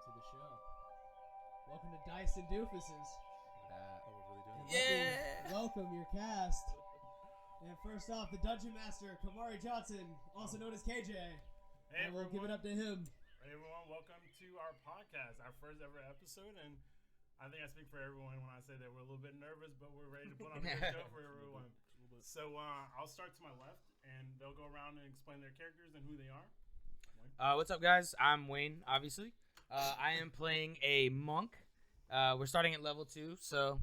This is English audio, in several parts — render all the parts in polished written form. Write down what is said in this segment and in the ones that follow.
to the show. Welcome to Dice and Doofuses. We're really doing it. Welcome your cast. And first off, the Dungeon Master, Kamari Johnson, also known as KJ. Hey, and we'll give it up to him. Hey everyone, welcome to our podcast, our first ever episode, and I think I speak for everyone when I say that we're a little bit nervous, but we're ready to put on a good show for everyone. So I'll start to my left, and they'll go around and explain their characters and who they are. What's up, guys? I'm Wayne, obviously. I am playing a monk. We're starting at level 2, so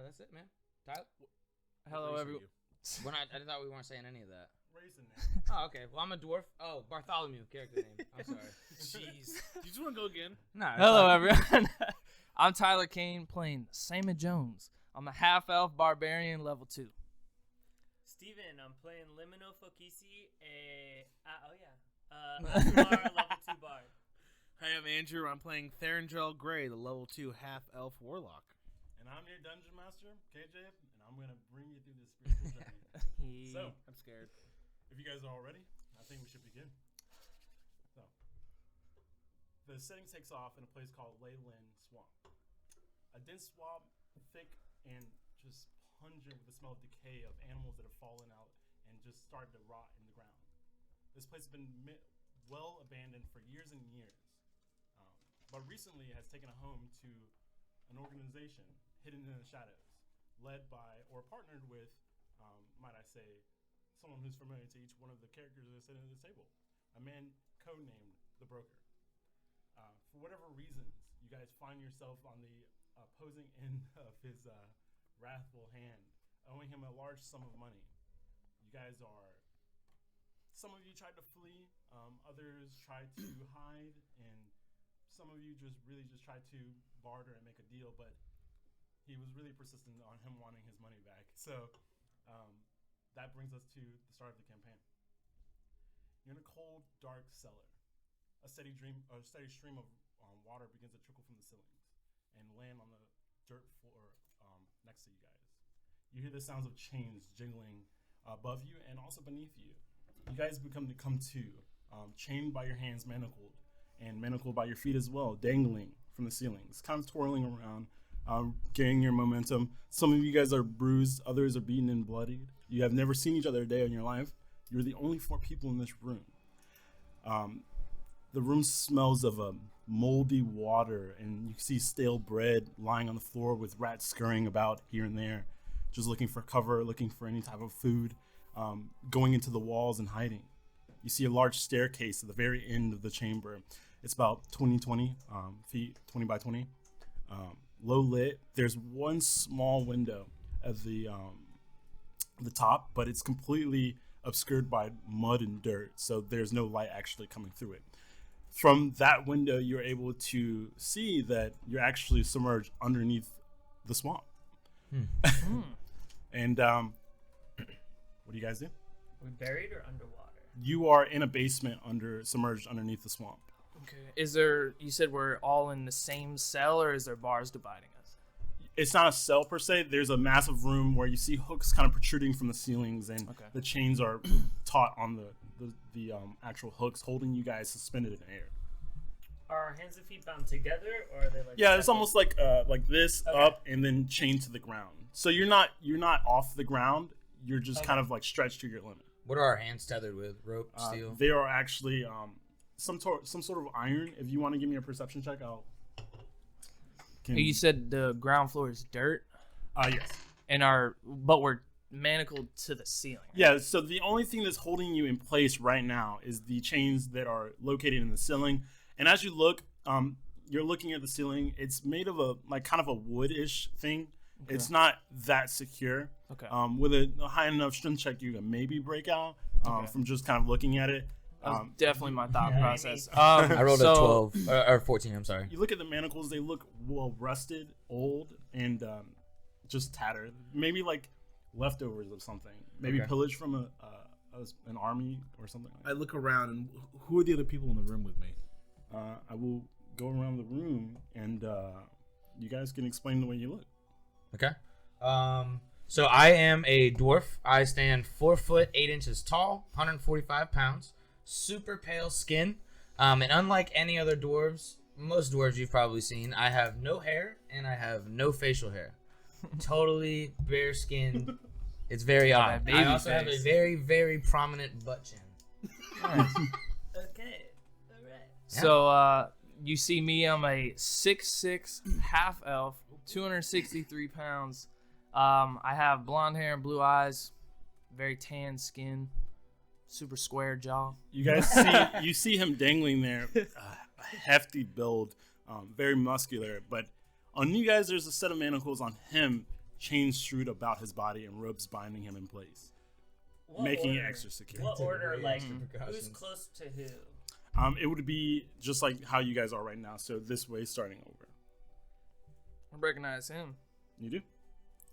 that's it, man. Tyler? Hello, everyone. I thought we weren't saying any of that. Race and name. Oh, okay. Well, I'm a dwarf. Oh, Bartholomew, character name. I'm sorry. Jeez. You just want to go again? No. Hello, everyone. I'm Tyler Kane playing Simon Jones. I'm a half-elf barbarian level 2. Steven, I'm playing Limino Fokisi, Asubar level 2 bard. Hi, I'm Andrew. I'm playing Therangel Gray, the level 2 half-elf warlock. And I'm your Dungeon Master, KJ, and I'm going to bring you through this spiritual journey. So, I'm scared. if you guys are all ready, I think we should begin. So, the setting takes off in a place called Leyland Swamp. A dense swamp, thick and just pungent with the smell of decay of animals that have fallen out and just started to rot in the ground. This place has been well abandoned for years and years, but recently has taken a home to an organization hidden in the shadows, led by or partnered with, might I say, someone who's familiar to each one of the characters that are sitting at this table, a man codenamed the Broker. For whatever reasons, you guys find yourself on the opposing end of his wrathful hand, owing him a large sum of money. You guys are, some of you tried to flee, others tried to hide, and some of you just tried to barter and make a deal, but he was really persistent on him wanting his money back. So that brings us to the start of the campaign. You're in a cold, dark cellar. A steady stream of water begins to trickle from the ceilings and land on the dirt floor next to you guys. You hear the sounds of chains jingling above you and also beneath you. You guys come to, chained by your hands, manacled, and manacled by your feet as well, dangling from the ceilings, kind of twirling around, gaining your momentum. Some of you guys are bruised, others are beaten and bloodied. You have never seen each other a day in your life. You're the only 4 people in this room. The room smells of moldy water, and you see stale bread lying on the floor with rats scurrying about here and there, just looking for cover, looking for any type of food, going into the walls and hiding. You see a large staircase at the very end of the chamber. It's about 20 feet, 20 by 20, low lit. There's one small window at the top, but it's completely obscured by mud and dirt, so there's no light actually coming through it. From that window, you're able to see that you're actually submerged underneath the swamp. And what do you guys do? We're buried or underwater? You are in a basement submerged underneath the swamp. Okay. You said we're all in the same cell, or is there bars dividing us? It's not a cell per se. There's a massive room where you see hooks kind of protruding from the ceilings, and the chains are taut on the actual hooks, holding you guys suspended in air. Are our hands and feet bound together, or are they like? Yeah, it's almost like this, up and then chained to the ground. So you're not off the ground. You're just kind of like stretched to your limit. What are our hands tethered with? Rope, steel? They are actually some sort of iron. If you want to give me a perception check, I'll. You said the ground floor is dirt? Yes. But we're manacled to the ceiling. Yeah, so the only thing that's holding you in place right now is the chains that are located in the ceiling. And as you look, you're looking at the ceiling. It's made of a kind of a wood-ish thing. Okay. It's not that secure. Okay. With a high enough strength check, you can maybe break out from just kind of looking at it. Definitely my thought process. I rolled a 12 or 14. I'm sorry. You look at the manacles; they look well rusted, old, and just tattered. Maybe like leftovers of something. Maybe pillaged from an army or something. I look around, and who are the other people in the room with me? I will go around the room, and you guys can explain the way you look. Okay. So I am a dwarf. I stand 4 foot 8 inches tall, 145 pounds, super pale skin, and unlike any other dwarves, most dwarves you've probably seen, I have no hair and I have no facial hair. Totally bare skin. It's very odd. baby I also have a face. very, very prominent butt chin. Okay. All right. So you see me, I'm a 6'6" half elf, 263 pounds. I have blonde hair and blue eyes, very tan skin, super square jaw. You guys see him dangling there, a hefty build, very muscular. But on you guys, there's a set of manacles on him, chains screwed about his body and ropes binding him in place, making it extra secure. What order? Like, precautions. who's close to who? It would be just like how you guys are right now. So this way, starting over. I recognize him. You do.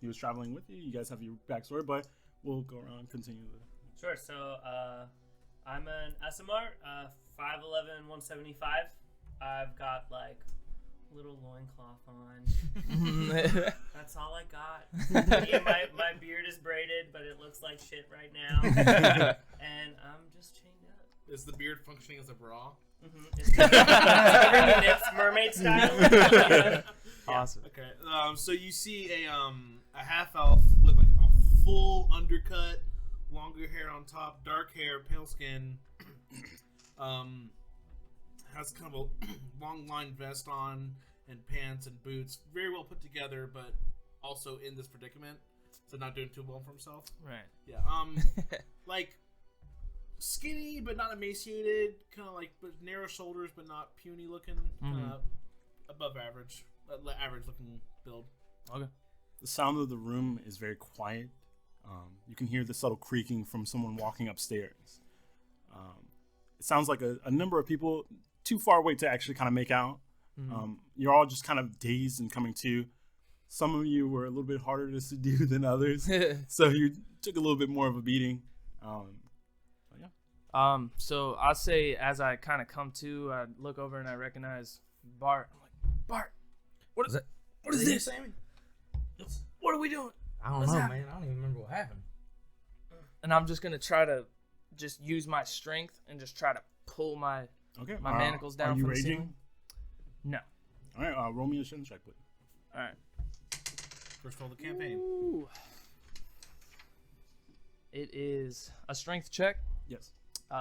He was traveling with you. You guys have your backstory, but we'll go around and continue. Sure. So, I'm an SMR, 5'11", 175. I've got like little loincloth on. That's all I got. Yeah, my beard is braided, but it looks like shit right now. And I'm just chained up. Is the beard functioning as a bra? It's covering the nips, mermaid style. Awesome. Okay. So you see a half elf with like a full undercut, longer hair on top, dark hair, pale skin. Has kind of a long line vest on and pants and boots. Very well put together, but also in this predicament, so not doing too well for himself. Right. Yeah. Like skinny but not emaciated, kind of like but narrow shoulders but not puny looking, above average, average looking build. Okay. The sound of the room is very quiet. You can hear the subtle creaking from someone walking upstairs. It sounds like a number of people too far away to actually kind of make out. You're all just kind of dazed and coming to. Some of you were a little bit harder to subdue than others, so you took a little bit more of a beating. So I say as I kind of come to, I look over and I recognize Bart. I'm like, Bart, what is this? Sammy? What are we doing? I don't What's know, happening? man. I don't even remember what happened. And I'm just gonna try to just use my strength and just try to pull my Okay. manacles down Are you from the raging? ceiling. No. All right. Roll me a strength check, please. All right. First roll of the campaign. Ooh. It is a strength check. Yes.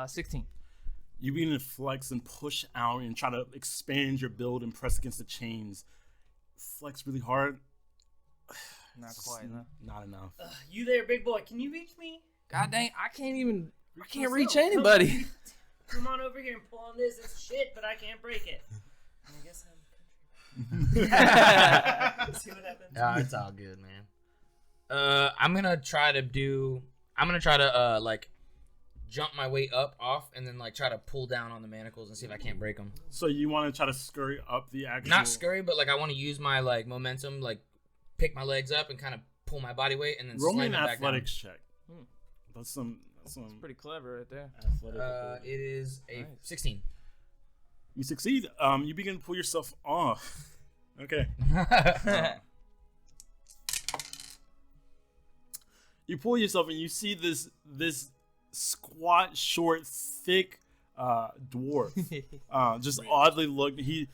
16. You begin to flex and push out and try to expand your build and press against the chains. Flex really hard. Not It's quite. No. Not enough. You there, big boy? Can you reach me? God dang! I can't reach Come- anybody. Come on over here and pull on this. It's shit, but I can't break it. I guess I'm. See what happens. Yeah, it's all good, man. I'm gonna try to like jump my way up off and then like try to pull down on the manacles and see if I can't break them. So you want to try to scurry up the actual... Not scurry, but like I want to use my like momentum, like pick my legs up and kind of pull my body weight and then Roll me slam an it back down. athletics check. That's some Pretty clever right there. athletic. It is a Nice. 16. You succeed. You begin to pull yourself off. Okay. You pull yourself and you see this squat, short, thick dwarf. Just oddly look. He,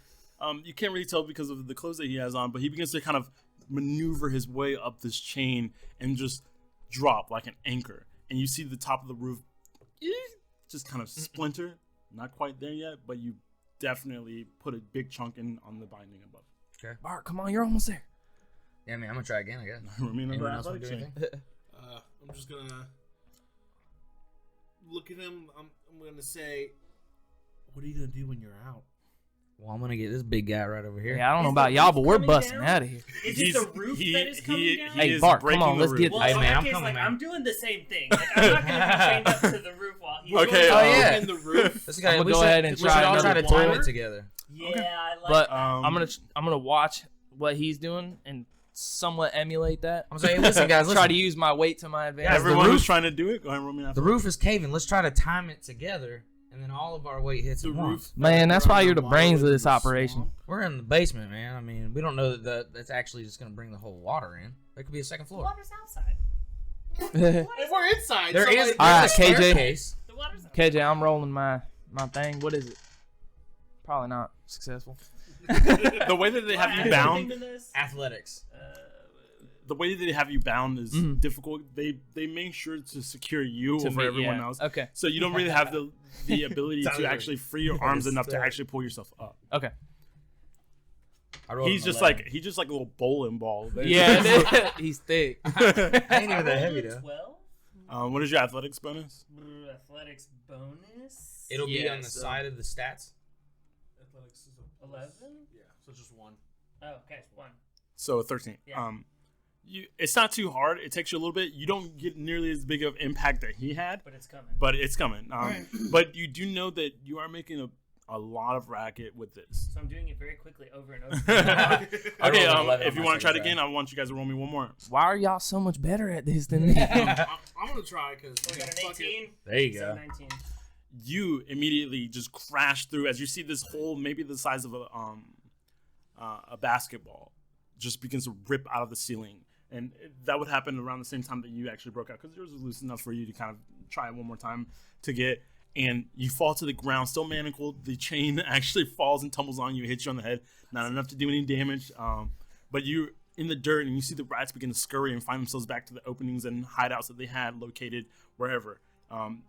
you can't really tell because of the clothes that he has on, but he begins to kind of maneuver his way up this chain and just drop like an anchor. And you see the top of the roof just kind of splinter. Not quite there yet, but you definitely put a big chunk in on the binding above. Okay. Bart, come on, you're almost there. Yeah, man, I'm gonna try again, I guess. Roll me another Anyone else want to athletics do check. anything? I'm just gonna look at him. I'm gonna say, "What are you gonna do when you're out?" Well, I'm gonna get this big guy right over here. Yeah, I don't know Is the about y'all, roof but we're coming busting down? out of here. Is it the roof that is coming down? Hey, is Bart, come breaking on, the let's roof. get- Well, Hey, in man, that I'm case, coming, like, man. I'm doing the same thing. Like, I'm not going to be chained up to the roof while he's Okay, Oh, yeah. In the roof. This guy, I'ma we go should- ahead and we should try all try to another time pull. it together. Yeah, I like But that. I'm gonna watch what he's doing and somewhat emulate that. I'm saying, listen, guys, Try listen. to use my weight to my advantage. Everyone the who's roof- trying to do it, go ahead and roll me an The athletics. roof is caving. Let's try to time it together, and then all of our weight hits The at roof. once. Man, that's why you're the Water brains of in this the operation. swamp. We're in the basement, man. I mean, we don't know that's actually just gonna bring the whole water in. There could be a second The floor. water's outside. If we're inside, There is. somebody- All right, there's a KJ. staircase. The water's outside. KJ, I'm rolling my thing. What is it? Probably not successful. The way that they have you bound, Athletics. the way that they have you bound is difficult. They make sure to secure you over everyone else. Okay. So you don't really have the ability to actually free your arms enough to actually pull yourself up. Okay. He's just like a little bowling ball. Yeah, he's thick. I ain't even that heavy though. 12? What is your athletics bonus? Athletics bonus? It'll be on the side of the stats. Athletics is 11? Yeah, so just 1. Oh, okay, 1. So 13. Yeah. It's not too hard. It takes you a little bit. You don't get nearly as big of impact that he had, But it's coming. but it's coming. But you do know that you are making a lot of racket with this. So I'm doing it very quickly over and over. Okay, rolled 11 if on you my want to try it second again, I want you guys to roll me one more. Why are y'all so much better at this than me? I'm gonna try because We got an 18. There you So go. 19. You immediately just crash through as you see this hole, maybe the size of a basketball, just begins to rip out of the ceiling. And that would happen around the same time that you actually broke out, because yours was loose enough for you to kind of try it one more time to get. And you fall to the ground, still manacled. The chain actually falls and tumbles on you, hits you on the head. Not enough to do any damage. But you're in the dirt, and you see the rats begin to scurry and find themselves back to the openings and hideouts that they had located wherever.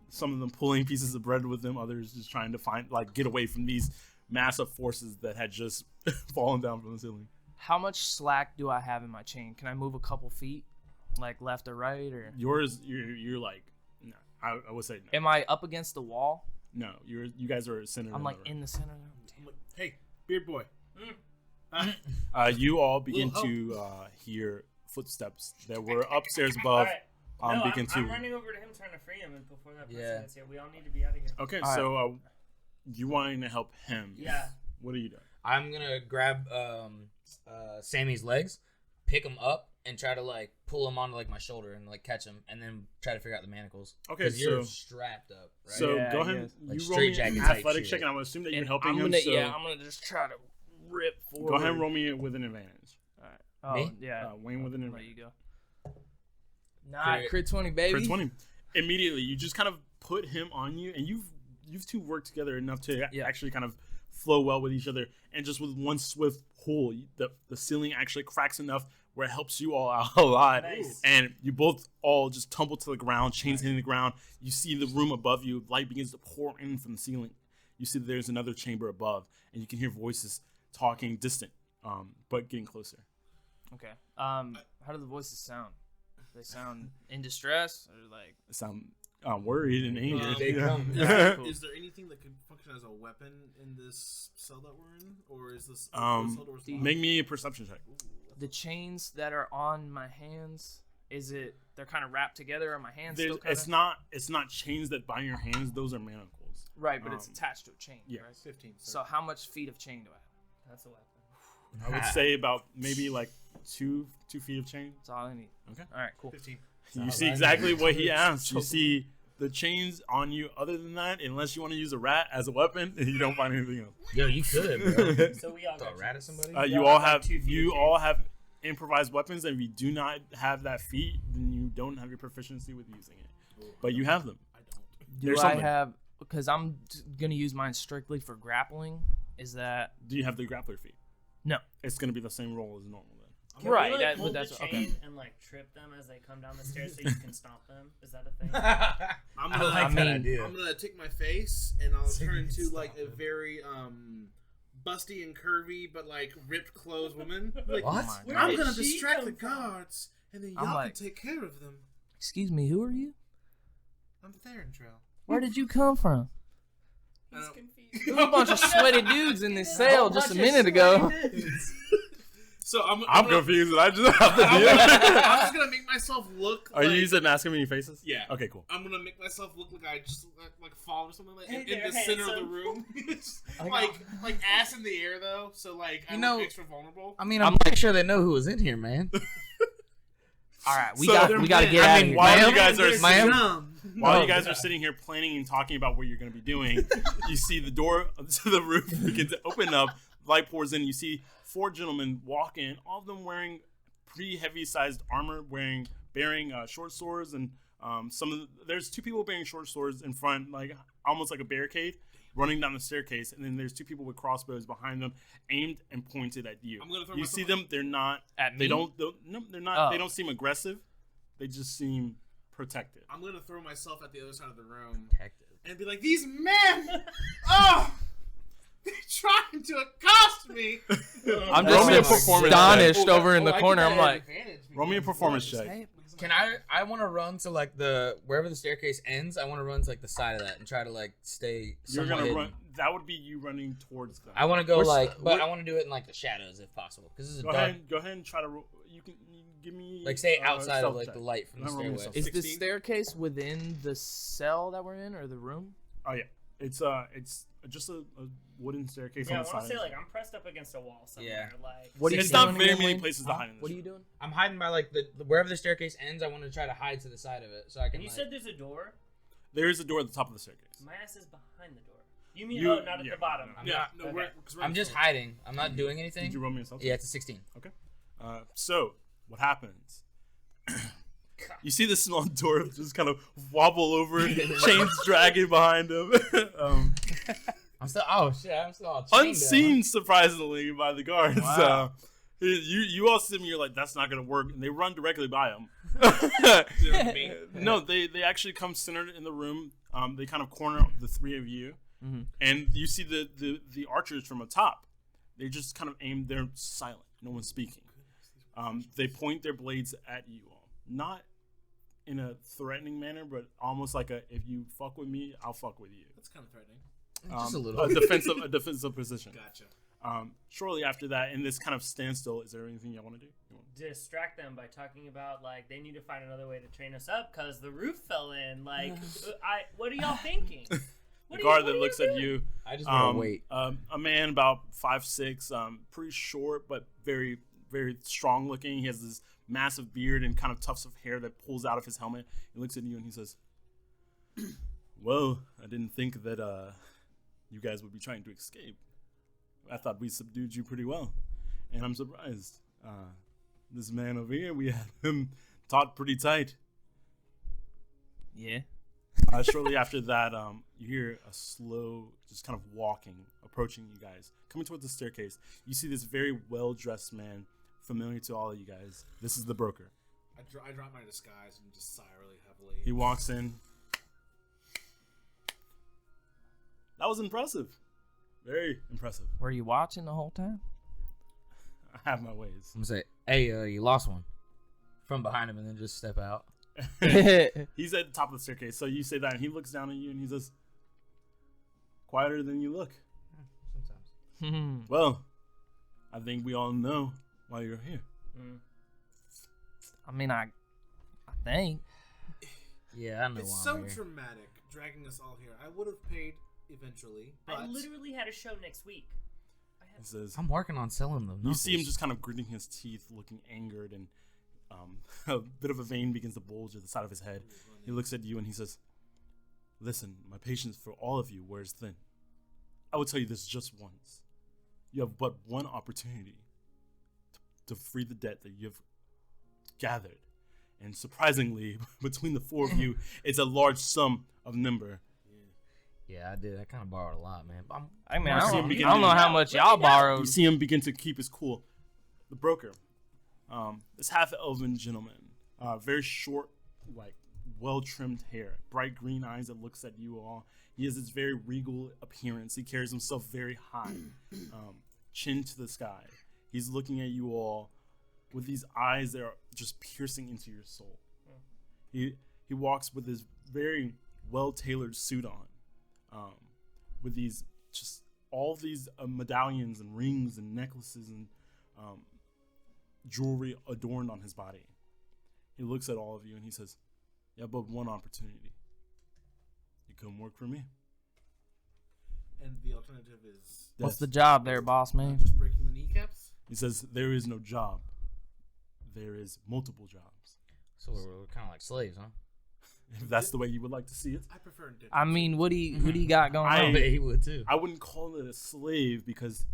Some of them pulling pieces of bread with them, others just trying to get away from these massive forces that had just fallen down from the ceiling. How much slack do I have in my chain? Can I move a couple feet, like left or right, or? Yours, you're like, no. I would say no. Am I up against the wall? No, you guys are centered. I'm like the in the center. hey, beard boy. You all begin to hear footsteps that were upstairs above. Alright. No, Begin I'm to. running over to him trying to free him and before that person Yeah. gets here. We all need to be out of here. Okay, All so you wanting to help him? Yeah. What are you doing? I'm gonna grab Sammy's legs, pick him up, and try to like pull him onto like my shoulder and like catch him, and then try to figure out the manacles. Okay, 'Cause you're so strapped up, right? so Yeah, go I ahead. guess. Like You roll me an straitjacket type athletic shit. check, and I would assume that you're And helping I'm him. gonna, so I'm gonna just try to rip forward. go ahead and roll me with an advantage. Oh, Me? yeah. Wayne with an There advantage. you go. Nah, crit 20, baby. For 20. Immediately, you just kind of put him on you, and you've two worked together enough to actually kind of flow well with each other. And just with one swift pull, the ceiling actually cracks enough where it helps you all out a lot. Nice. And you both all just tumble to the ground, chains hitting the ground. You see the room above you, light begins to pour in from the ceiling. You see that there's another chamber above, and you can hear voices talking distant, but getting closer. Okay. How do the voices sound? They sound in distress or like? They sound worried and angered. They come. Cool. Is there anything that could function as a weapon in this cell that we're in, or is this cell doors locked? Make me a perception check. The chains that are on my hands, they're kind of wrapped together, or my hands still kind It's not chains that bind your hands. Those are manacles. right, but it's attached to a chain. yeah. Right? 15. So how much feet of chain do I have? That's a weapon. I would say about maybe like 2 feet of chain. That's all I need. Okay. All right, cool. 15. You see exactly what he asked. You see the chains on you. Other than that, unless you want to use a rat as a weapon, you don't find anything else. Yo, you could, bro. So we all Throw got a rat at somebody? You all all have, have like, 2 feet you of all have improvised weapons, and if you do not have that feat, then you don't have your proficiency with using it. But you have them. I don't. Do There's I something. have? Because I'm gonna use mine strictly for grappling. Is that Do you have the grappler feat? no? It's going to be the same roll as normal then. Can Right, we, that- hold that's- the okay. chain and like trip them as they come down the stairs so you can stomp them. Is that a thing? I'm I gonna, like that mean, idea. I'm gonna take my face and I'll So turn you into can like stop a him. very busty and curvy but like ripped clothes woman. Like, What? Oh my Where God. I'm did gonna she distract come the from? guards and then I'm y'all like- can take care of them. Excuse me, who are you? I'm Theron Trail. Where did you come from? He's confused. There was a bunch of sweaty dudes in this cell just a minute ago. So I'm I'm gonna, confused. I just have to I'm deal. just gonna make myself look. Are like, you using mask many faces? Yeah. Okay, cool. I'm gonna make myself look like I just like fall or something like Hey in there, the center of the handsome. room. like ass in the air though, so like I'm know- extra vulnerable. I mean, I'm pretty sure they know who was in here, man. All right, we So got they're we got to men. get I out mean, of while here. you guys are Ma'am? While Oh, you guys yeah. are sitting here planning and talking about what you're going to be doing, you see the door to the roof begin to open up. Light pours in. You see 4 gentlemen walk in, all of them wearing pretty heavy-sized armor, bearing short swords, and there's 2 people bearing short swords in front, like almost like a barricade. running down the staircase, and then there's 2 people with crossbows behind them, aimed and pointed at you. I'm gonna throw You myself see them? They're not. At They me? don't. No, they're not. Oh. They don't seem aggressive. They just seem protective. I'm gonna throw myself at the other side of the room Detective. and be like, "These men, oh, they're trying to accost me." I'm Roll me a just performance astonished check. over in the corner. I'm like, Roll me a performance check. Can I want to run to like the wherever the staircase ends. I want to run to like the side of that and try to like stay. You're somewhat gonna hidden. run. That would be you running towards them. I want to go Which- like, but wh- I want to do it in like the shadows if possible, because this is Go dark. ahead. Go ahead and try to. You can give me. Like stay outside of stealth like check. the light from the Not roll me a stairway. stealth is the 16? staircase within the cell that we're in or the room? Oh yeah, it's just a wooden staircase Yeah, I on the want side. to say, like, I'm pressed up against a wall somewhere. Yeah. Like, What are you It's not doing very again, many Wayne? places to hide in this. What are you doing? I'm hiding by like the wherever the staircase ends. I want to try to hide to the side of it so I can. and you like, said there's a door. There is a door at the top of the staircase. My ass is behind the door. You mean, You- not at yeah, the bottom? I'm Yeah, not- no, okay. we're, 'cause we're I'm in just front. hiding. I'm not doing anything. Did you roll me a stealth? Yeah, it's a 16. So what happens? You see the small dwarf just kind of wobble over, chains dragging behind him. I'm still. Oh shit! I'm still all chained Unseen, surprisingly, by the guards. Wow. You all see him. You're like, that's not gonna work, and they run directly by him. No, they actually come centered in the room. They kind of corner the 3 of you, and you see the archers from atop. They just kind of aim. They're silent. No one's speaking. They point their blades at you all, not in a threatening manner, but almost like if you fuck with me, I'll fuck with you. That's kind of threatening. Just a little. a defensive position. Gotcha. Shortly after that, in this kind of standstill, is there anything you want to do? Distract them by talking about, like, they need to find another way to train us up because the roof fell in. Like, what are y'all thinking? The guard that looks at you, I just want to wait. a man about 5'6", pretty short but very, very strong looking. He has this massive beard and kind of tufts of hair that pulls out of his helmet. He looks at you and he says, "Well, I didn't think that you guys would be trying to escape. I thought we subdued you pretty well, and I'm surprised. This man over here, we had him taught pretty tight." Yeah. Shortly after that, you hear a slow, just kind of walking, approaching you guys, coming towards the staircase. You see this very well-dressed man, familiar to all of you guys. This is the broker. I drop my disguise and just sigh really heavily. He walks in. That was impressive. Very impressive. Were you watching the whole time? I have my ways. I'm gonna say, hey, you lost one. From behind him, and then just step out. He's at the top of the staircase, so you say that, and he looks down at you, and he says, "Quieter than you look." Sometimes. Well, I think we all know why you're here. I mean, I think. Yeah, I know. It's why so I'm here. dramatic dragging us all here. I would have paid eventually, but I literally had a show next week. He says, I'm working on selling them. you see him just kind of gritting his teeth, looking angered, and a bit of a vein begins to bulge at the side of his head. He looks at you and he says, "Listen, my patience for all of you wears thin. I will tell you this just once. You have but one opportunity to free the debt that you have gathered. And surprisingly, between the 4 of you, it's a large sum of number." Yeah, I did. I kind of borrowed a lot, man. But I mean, I I see him don't, begin I don't to- know how much y'all You borrowed. see him begin to keep his cool. The broker, this half-elven gentleman, very short, like well-trimmed hair, bright green eyes that looks at you all. He has this very regal appearance. He carries himself very high, chin to the sky. He's looking at you all with these eyes that are just piercing into your soul. He walks with his very well-tailored suit on, with these just all these medallions and rings and necklaces and jewelry adorned on his body. He looks at all of you and he says, "You have but one opportunity. You come work for me." and the alternative is What's Death. the job there, boss man? just breaking the kneecaps. He says, "There is no job. There is multiple jobs." so we're kind of like slaves, huh? If that's the way you would like to see it. I prefer indentured. I mean, what do you got going I- I on? bet he would too. I wouldn't call it a slave because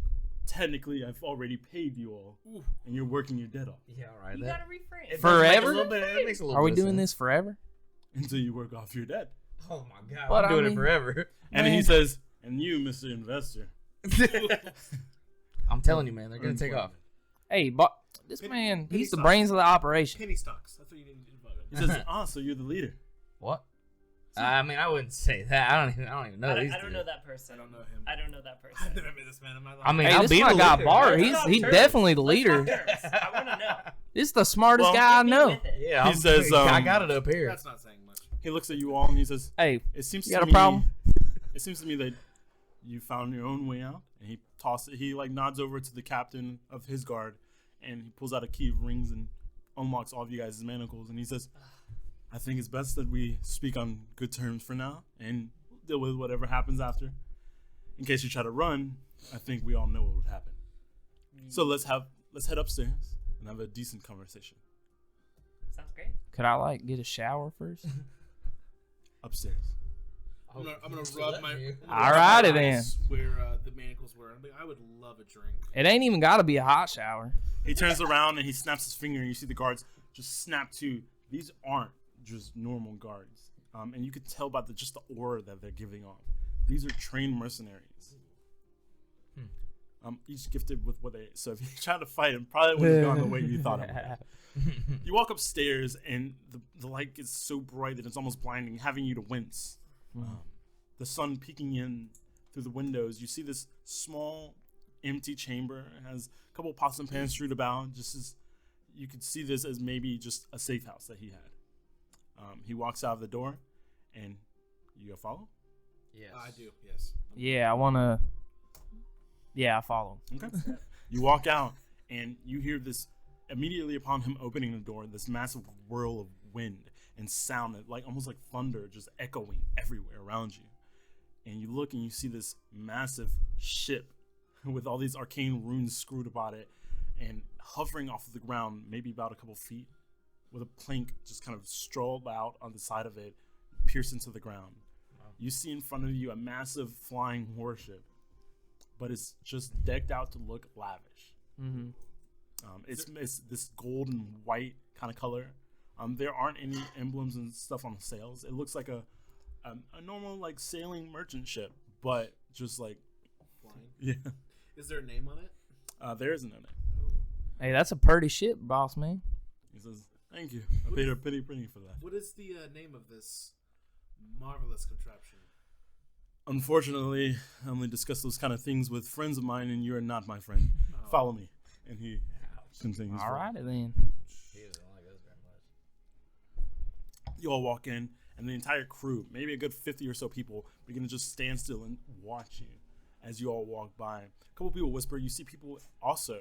technically I've already paid you all, and you're working your debt off Yeah, all right. You That, gotta reframe. it does Forever? make a little bit- it makes a little Are we bit of doing sense. this forever? until you work off your debt. Oh my god, But I'm I doing mean- it forever. And then he Man. says, And you, Mr. Investor. I'm telling you, man, they're gonna take off. Hey, but this Penny- man, penny he's the stocks. brains of the operation. Penny stocks. That's what you need to vote. He says, so you're the leader. What? I mean, I wouldn't say that. I don't even know. I these don't dudes. know that person. I don't know him. I don't know that person. I've never met this man in my life. I mean, Hey, I'll this be my the guy leader. Bar. Let's He's talk he's terms. definitely the Let's leader. talk terms. I want to know. This is the smartest Well, guy I Hit me know. with it. Yeah, He says, I got it up here. That's not saying much. He looks at you all and he says, Hey, it seems you to got a me, problem? It seems to me that you found your own way out. And he like nods over to the captain of his guard and he pulls out a key, rings and unlocks all of you guys' manacles. And he says, I think it's best that we speak on good terms for now and deal with whatever happens after. In case you try to run, I think we all know what would happen. So let's head upstairs and have a decent conversation. Sounds great. Could I like get a shower first? Upstairs. I'm gonna rub my. Alrighty then. Where the manacles were. I would love a drink. It ain't even got to be a hot shower. He turns around and he snaps his finger and you see the guards just snap to. These aren't just normal guards. And you could tell by just the aura that they're giving off. These are trained mercenaries. Each gifted with what they. So if you try to fight him, probably wouldn't have gone the way you thought it would. You walk upstairs and the light gets so bright that it's almost blinding, having you to wince. The sun peeking in through the windows. You see this small, empty chamber. It has a couple pots and pans strewed about. Just as you could see this as maybe just a safe house that he had. He walks out of the door, and you follow. Yes. I do. Yes. Yeah, I want to. Yeah, I follow. Okay. You walk out, and you hear this immediately upon him opening the door. This massive whirl of wind and sound, that like almost like thunder, just echoing everywhere around you. And you look, and you see this massive ship with all these arcane runes screwed about it, and hovering off of the ground, maybe about a couple feet, with a plank just kind of strolled out on the side of it, pierced into the ground. Wow. You see in front of you a massive flying warship, but it's just decked out to look lavish. Mm-hmm. It's this gold and white kind of color. There aren't any emblems and stuff on the sails. It looks like a normal like sailing merchant ship, but just like Flying. yeah. Is there a name on it? There isn't any. Hey, that's a pretty ship, boss man. He says, "Thank you. I paid a pretty for that." What is the name of this marvelous contraption? Unfortunately, I only discuss those kind of things with friends of mine, and you are not my friend. Oh. Follow me, and he continues. All right then. He doesn't like us very much. You all walk in, and the entire crew, maybe a good 50 or so people, begin to just stand still and watch you as you all walk by. A couple people whisper. You see people also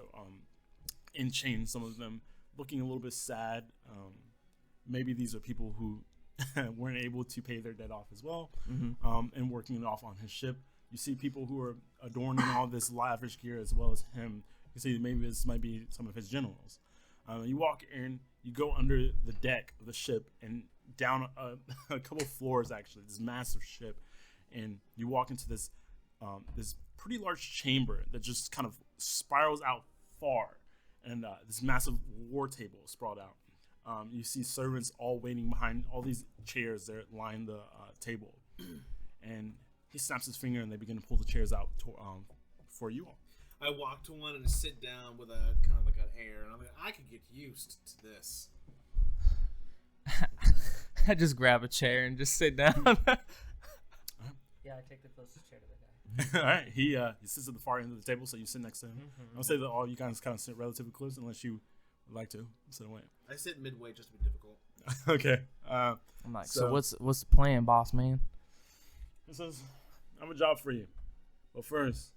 in chains, some of them looking a little bit sad. Maybe these are people who weren't able to pay their debt off as well, and working it off on his ship. You see people who are adorning all this lavish gear as well as him. You see maybe this might be some of his generals. You walk in, you go under the deck of the ship and down a couple floors, actually, this massive ship, and you walk into this this pretty large chamber that just kind of spirals out far, and this massive war table sprawled out. You see servants all waiting behind all these chairs that line the table, and he snaps his finger and they begin to pull the chairs out for you all. I walk to one and sit down with a kind of like an air, and I'm like, I could get used to this. I just grab a chair and just sit down. Yeah, I take the closest chair to the guy. All right, he sits at the far end of the table, so you sit next to him. I'll say that all you guys kind of sit relatively close, unless you would like to sit away. I sit midway just to be difficult. Okay. I'm like, so So- what's the plan, boss man? He says, "I have a job for you, but first,"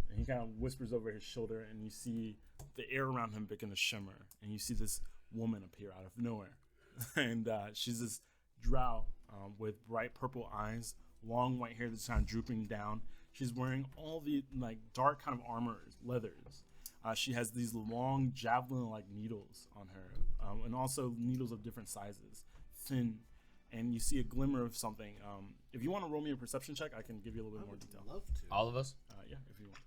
and he kind of whispers over his shoulder, and you see the air around him begin to shimmer, and you see this woman appear out of nowhere, and she's this drow with bright purple eyes, long white hair that's kind of drooping down. She's wearing all the like dark kind of armor, leathers. She has these long javelin-like needles on her, and also needles of different sizes, thin. And you see a glimmer of something. If you want to roll me a perception check, I can give you a little bit more detail. Love to. All of us? Yeah, if you want.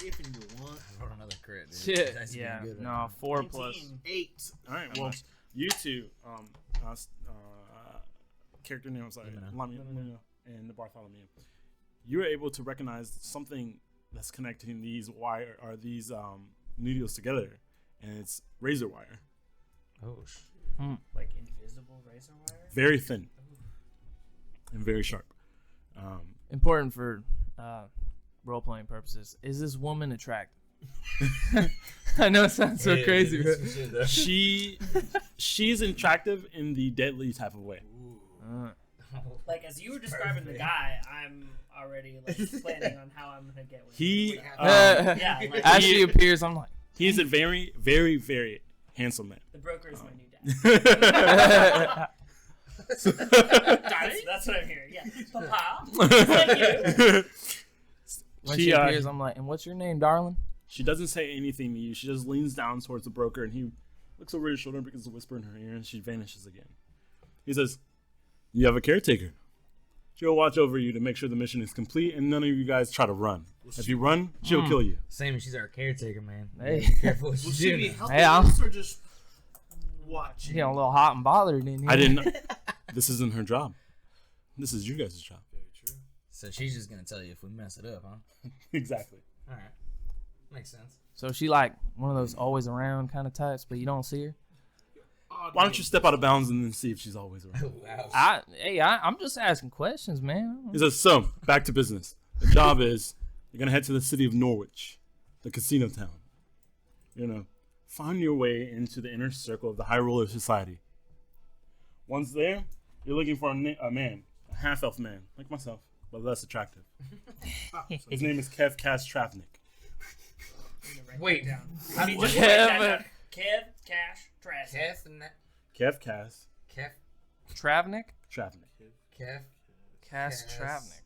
If you want. I rolled another crit, dude. Shit. That's Yeah. being good No, right 4 19. plus. 8. All right. Well, you two, character name. I'm sorry, Lamina. Lamina and Bartholomew. you're able to recognize something that's connecting these needles together, and it's razor wire. Oh, Like invisible razor wire. Very thin and very sharp. Important for role playing purposes. Is this woman attractive? I know it sounds so crazy, but She's attractive in the deadly type of way. Like as you were describing the guy, I'm already like planning on how I'm gonna get with He, him. yeah, Like, as she appears, I'm like, He's a very, very, very handsome man. the broker is my new dad. Daddy? That's what I'm hearing. Yeah, Papa. Thank you. when she appears, I'm like, and what's your name, darling? She doesn't say anything to you. She just leans down towards the broker, and he looks over his shoulder and begins to whisper in her ear, and she vanishes again. He says, "You have a caretaker. She'll watch over you to make sure the mission is complete, and none of you guys try to run. If you run, she'll kill you." Same, she's our caretaker, man. Hey. Be careful what Will you she do. be now. helping Hey, us or just watching? You getting a little hot and bothered in here. I didn't. This isn't her job. This is you guys' job. Very true. So she's just gonna tell you if we mess it up, huh? Exactly. All right, makes sense. So she like one of those always around kind of types, but you don't see her. Why don't you step out of bounds and then see if she's always around? Wow. I'm just asking questions, man. He says, "So, back to business. The job is you're going to head to the city of Norwich, the casino town. You're going to find your way into the inner circle of the high roller society. Once there, you're looking for a man, a half-elf man, like myself, but less attractive. His name is Kev Travnik. Wait, I mean, just Kev. write that down. Kev, Cash, Trash. Kev Cass Travnik? Travnik. Cass Travnik.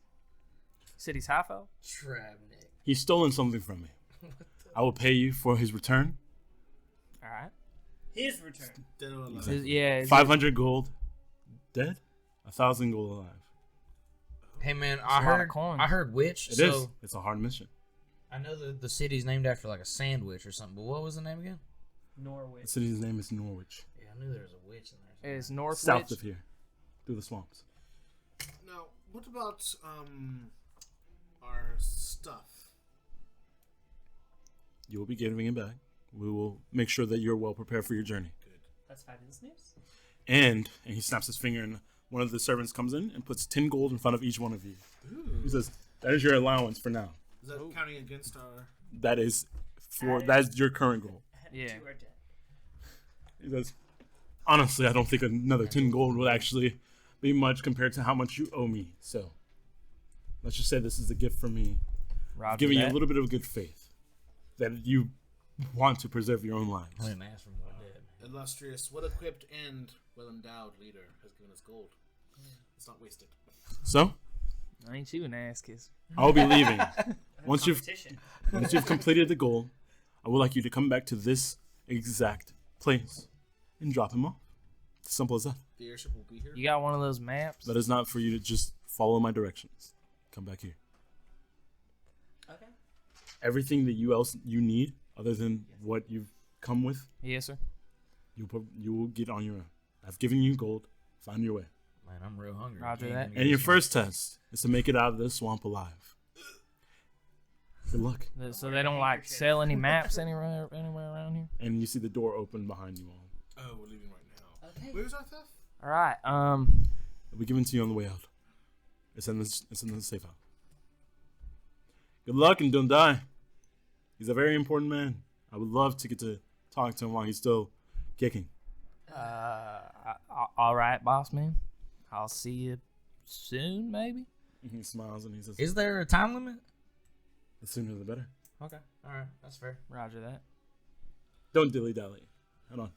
City's half elf? Travnik. He's stolen something from me. I will pay you for his return. All right. His return. Dead or alive. Yeah. 500 gold. Dead? 1,000 gold alive. Hey man, a lot of coins. I heard witch. It so is. It's a hard mission. I know the city's named after like a sandwich or something. But what was the name again? Norwich. The city's name is Norwich. Yeah, I knew there was a witch in there. Is North South Witch? of here. Through the swamps. Now, what about our stuff? You will be giving it back. We will make sure that you're well prepared for your journey. That's fabulous news. And he snaps his finger, and one of the servants comes in and puts 10 gold in front of each one of you. He says, "That is your allowance for now. Is that counting against our? That is your current goal." Yeah. To our debt. He says, "Honestly, I don't think another 10 gold would actually be much compared to how much you owe me. So let's just say this is a gift from me, Roger giving you that. a little bit of good faith that you want to preserve your own lives." I didn't ask for more dead. Illustrious, well-equipped, and well-endowed leader has given us gold. Let's not waste it. So Ain't you an ass kiss? I will be leaving. Once you've Competition. completed the goal, I would like you to come back to this exact place and drop him off. Simple as that. The airship will be here. You got one of those maps? That is not for you to just follow my directions. Come back here. Okay. Everything that you need, other than what you've come with, Yes, sir. you will get on your own. I've given you gold. Find your way. Man, I'm real hungry. Roger Can't that. even And get your some- first test is to make it out of this swamp alive. Good luck. So they don't like sell any maps anywhere around here. And you see the door open behind you all. Oh, we're leaving right now. Okay. Where's our theft? All right. It'll be given to you on the way out. It's in the safe house. Good luck and don't die. He's a very important man. I would love to get to talk to him while he's still kicking. All right, boss man. I'll see you soon, maybe. And he smiles and he says, Is there a time limit? "The sooner the better. Okay, all right, that's fair. Roger that. Don't dilly-dally. Hold on.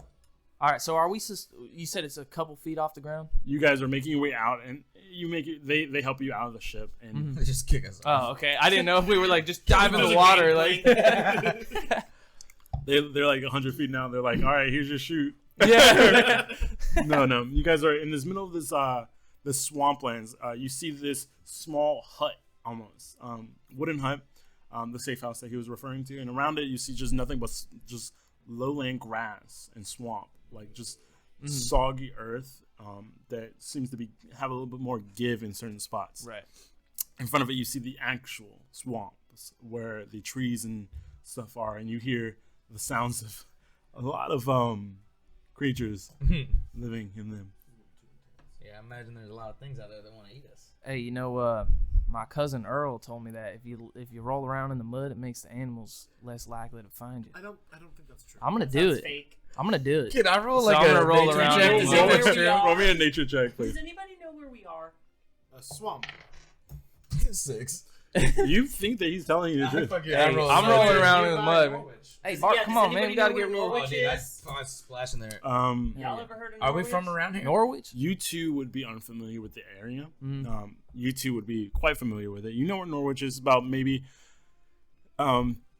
All right. So are we? You said it's a couple feet off the ground. You guys are making your way out, and you make it. They help you out of the ship, and They just kick us off. Oh, okay. I didn't know if we were like just dive in the water, like. they're like 100 feet now. They're like, "All right, here's your chute." Yeah. No. You guys are in this middle of this swamplands. You see this small hut, almost wooden hut, the safe house that he was referring to, and around it you see just nothing but just lowland grass and swamp, like just soggy earth that seems to have a little bit more give in certain spots. Right. in front of it, you see the actual swamps where the trees and stuff are, and you hear the sounds of a lot of creatures living in them. Yeah, I imagine there's a lot of things out there that want to eat us. Hey, you know, my cousin Earl told me that if you roll around in the mud, it makes the animals less likely to find you. I don't think that's true. I'm gonna do Sounds it. fake. I'm gonna do it. Kid, I roll So like I'm a gonna roll nature around check and to see roll if it's where true. we are. Roll me a nature check, please. Does anybody know where we are? A swamp. 6. You think that he's telling you the truth? Fuck Hey, yeah, I'm rolling Norwich. around in the mud. Norwich. Hey, Bart, come on, man. We gotta get real. Norwich Oh, dude, I is? saw it splashing there. Y'all ever heard of Are we Norwich? from around here? Norwich? You two would be unfamiliar with the area. Mhm. You two would be quite familiar with it. You know where Norwich is. About maybe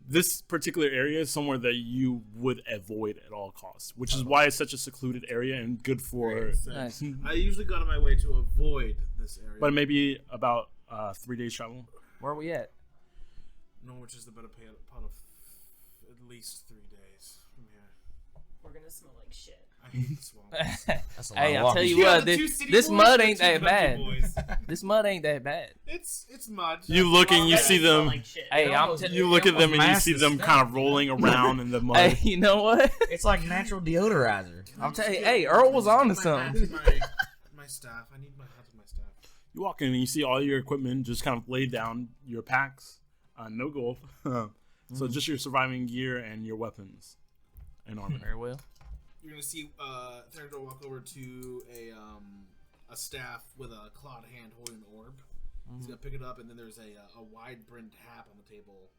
this particular area is somewhere that you would avoid at all costs, which is why it's such a secluded area and good for. Nice. I usually go out of my way to avoid this area. But maybe about 3 days travel. Where are we at? Norwich is the better part of at least 3 days from here. We're gonna smell like shit. I hate the swamp. That's a lot Hey, of I'll tell walking. you Yeah, what, the two city this boys mud and ain't two that country bad. boys. This mud ain't that bad. It's mud. You look and you Already see smell them. like shit. Hey, I'm almost- t- You look at them and you almost see masks them the kind of stuff. rolling around in the mud. Hey, you know what? It's like natural deodorizer. I'm telling you, hey, Earl was on to something. My staff. I need my hat and my staff. You walk in and you see all your equipment just kind of laid down, your packs, no gold. So just your surviving gear and your weapons and armor. Very well. You're gonna see Theodore walk over to a staff with a clawed hand holding an orb. He's gonna pick it up, and then there's a wide brimmed hat on the table,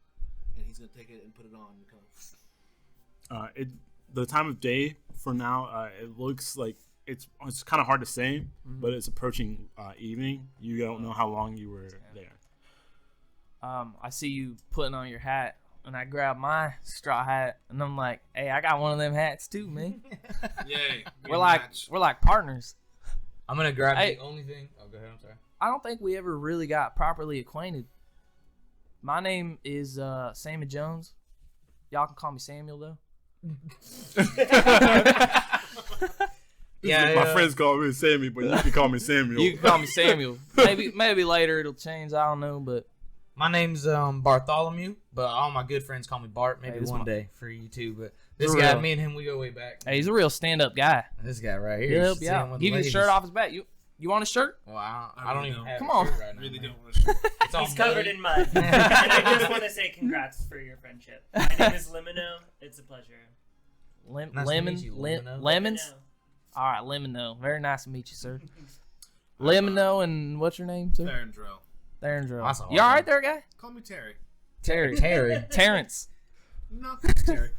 and he's gonna take it and put it on. And kind of... The time of day for now, it looks like it's kind of hard to say, but it's approaching evening. You don't know how long you were there. I see you putting on your hat, and I grab my straw hat, and I'm like, hey, I got one of them hats too, man. Yay! we're like partners. I'm gonna grab Hey. the only thing. Oh, go ahead. I'm sorry. I don't think we ever really got properly acquainted. My name is Sammy Jones. Y'all can call me Samuel though. Yeah, My friends call me Sammy, but you can call me Samuel. You can call me Samuel. Maybe later it'll change. I don't know, but My name's Bartholomew, but all my good friends call me Bart. Maybe Hey, this one my- day for you too. But this For guy, real. me and him, we go way back. hey, he's a real stand-up guy. This guy right here. He'll you help should you see him out. with Give the you the shirt ladies. off his back. You want a shirt? Well, I I don't really even don't. have Come a on. shirt right now, Really man. don't want to shoot. It's all He's covered muddy. in mud. And I just want to say congrats for your friendship. My name is Limino. It's a pleasure. Nice to Lemon, meet you, Lemino. lemons. Limino. All right, Lemino. Very nice to meet you, sir. Lemino, and what's your name, sir? Farandrell. Theron. That's a You all hard right there, guy? Call me Terry. Terry. Terry. Terrence. No, Terry.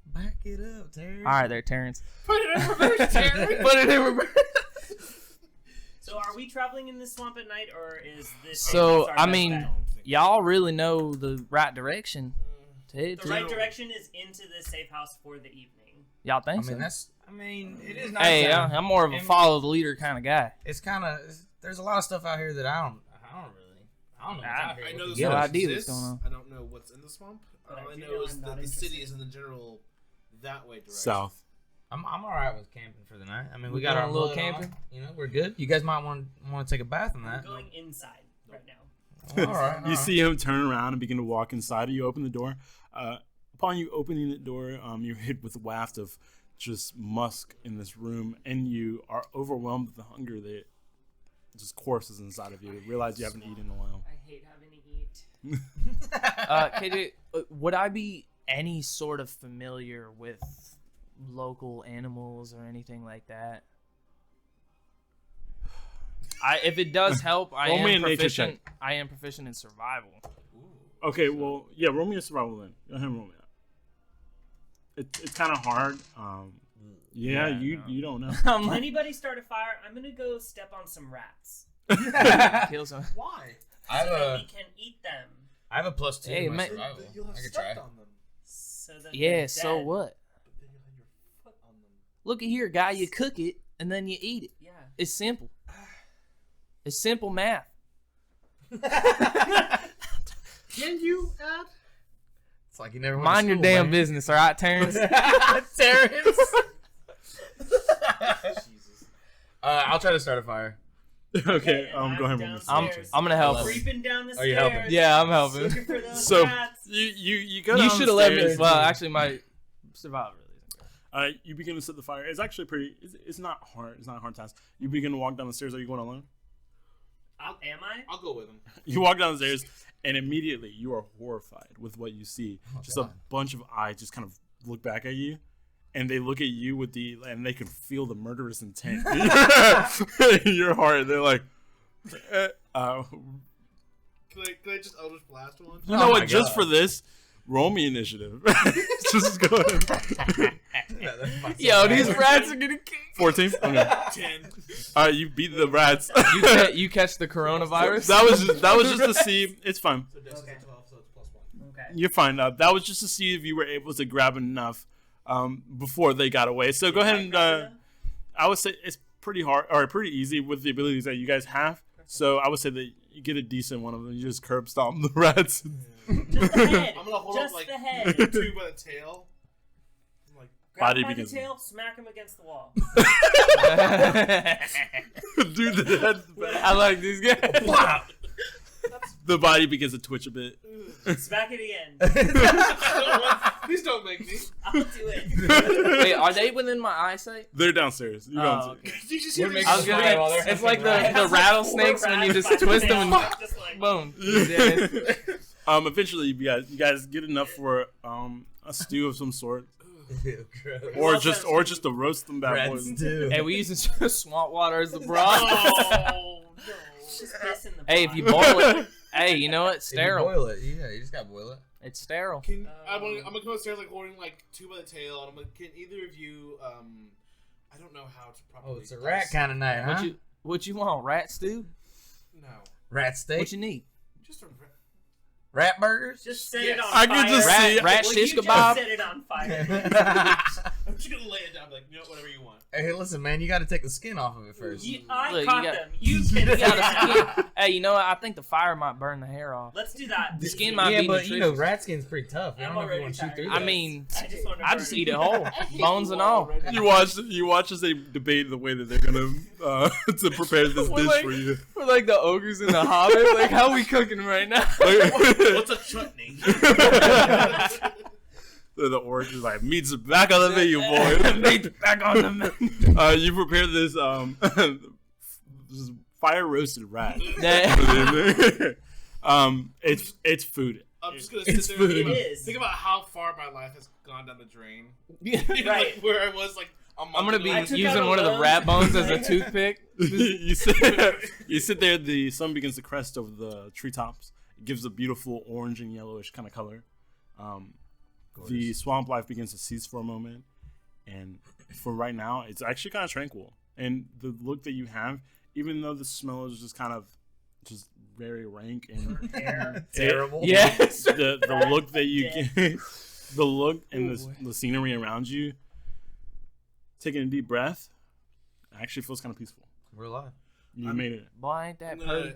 Back it up, Terry. All right, there, Terrence. Put it in reverse, Terry. Put it in reverse. So are we traveling in this swamp at night, or is this? So, our I best mean, bet? Y'all really know the right direction to head The to. right direction is into the safe house for the evening. Y'all I think mean, so? it is nice. Hey, out. I'm more of a And follow the leader kind of guy. It's kind of, there's a lot of stuff out here that I don't know what's out here. I know What the to No get us. swamp idea what's exists. going on. I don't know what's in the swamp. But All I I do know know is I'm that not the city interested. is in the general that way direction. South. I'm all right with camping for the night. I mean, we We got doing our a little mud camping? on, you know, we're good. You guys might want to take a bath in I'm that. going inside right now. All right. You see him turn around and begin to walk inside. You open the door. Upon you opening the door, you're hit with a waft of just musk in this room, and you are overwhelmed with the hunger that just courses inside of you. You realize you haven't eaten in a while. I hate having to eat. KJ, would I be any sort of familiar with local animals or anything like that? If it does help, I Roll me am a nature proficient. I am proficient in survival. Okay, well, yeah, roll me a survival then. Go ahead and roll me that. It's kind of hard. Yeah, you don't know. I'm Can like, anybody start a fire? I'm gonna go step on some rats. kill some. Why? I have so that a we can eat them. I have a +2 Hey, in my man. survival. You'll have I could try. stepped on them. So that Yeah, they're so dead. what? But then you'll have your foot on them. Look at here, guy. You cook it and then you eat it. Yeah. It's simple. It's simple math. Can you add? It's like you never went Mind to your school, damn man. business, all right, Terrence? Terrence. Jesus. I'll try to start a fire. Okay, and go ahead. I'm and I'm downstairs. I'm gonna help. Creeping down the Are you stairs. helping? Yeah, I'm helping. Looking for those So rats. you go. You down should the have let me. stairs. Well, actually, my survival really isn't good. You begin to set the fire. It's actually pretty. It's not hard. It's not a hard task. You begin to walk down the stairs. Are you going alone? Am I? I'll go with him. You walk down the stairs, and immediately you are horrified with what you see. Just a bunch of eyes just kind of look back at you, and they look at you and they can feel the murderous intent in your heart. They're like, Can I just Eldritch Blast one? you know Oh what? my Just God. for this, roll me initiative. Just go ahead. Yo, these rats are gonna kill. 14. Okay. 10. You beat the rats. You catch the coronavirus. That was just to see. It's fine. So Dex is Okay. a 12, so it's +1. Okay. You're fine. That was just to see if you were able to grab enough before they got away. So go ahead and I would say it's pretty hard or pretty easy with the abilities that you guys have. So I would say that you get a decent one of them. You just curb stomp the rats. Just the head. I'm gonna hold Just up like the head. 2 by the tail. I'm like, Grab Body him by the begins- tail, smack him against the wall. Dude, the head. I like this guy. The body begins to twitch a bit. Smack it again. please don't make me. I'll do it. Wait, are they within my eyesight? They're downstairs. You're downstairs. okay. Did you just We're hear me? making I was gonna. fire while they're It's like I the have like rattlesnakes 4 when you rats just by twist the them tail, and just like, boom. Eventually, you guys get enough for a stew of some sort, Ew, gross. or Well, just to roast them bad Rats boys. too. Hey, we using swamp water as the broth. Oh, no. Just pissing the Hey, if pot. you boil it, hey, you know what? If you Sterile. boil it. Yeah, you just gotta boil it. It's sterile. I'm gonna come upstairs like holding like 2 by the tail, and I'm like, can either of you? I don't know how to properly. Oh, it's a rat kind of night, huh? What you want? Rat stew? No, Rat steak. What you need? just a rat. Rat burgers. Just set Yes. it on I fire. could just see- Rat Will shish you just kebab? set it on fire. I'm just gonna lay it down, like, you know, whatever you want. Hey, listen, man, you gotta take the skin off of it first. I Look, you caught got- them. You can You set gotta it on. skin. Hey, you know what? I think the fire might burn the hair off. Let's do that. The skin might yeah, be but you know, nutritious. rat skin's pretty tough. I I'm don't know if you already want to tired. shoot through I that. mean, I just want to I burn just it. eat it whole, bones and all. You watch as they debate the way that they're gonna to prepare this We're dish like- for you. We're like the ogres in the Hobbit. Like, how we cooking right now? What's a chutney? The orange is like meat's back on the menu, boy. Meat's back on the menu. You prepare this this fire roasted rat. It's food. I'm just gonna It's sit there and food. think, It is. think about how far my life has gone down the drain. Right. Like, where I was like a month I'm gonna be ago. I took using out a one of the loan. rat bones as a toothpick. you sit there. The sun begins to crest over the treetops. It gives a beautiful orange and yellowish kind of color. The swamp life begins to cease for a moment, and for right now, it's actually kind of tranquil. And the look that you have, even though the smell is just kind of just very rank and Terrible. Yes. the look that you Dead. get, the look and Oh, boy. the scenery around you, taking a deep breath, actually feels kind of peaceful. We're alive. You made it. Boy, ain't that I'm pretty. gonna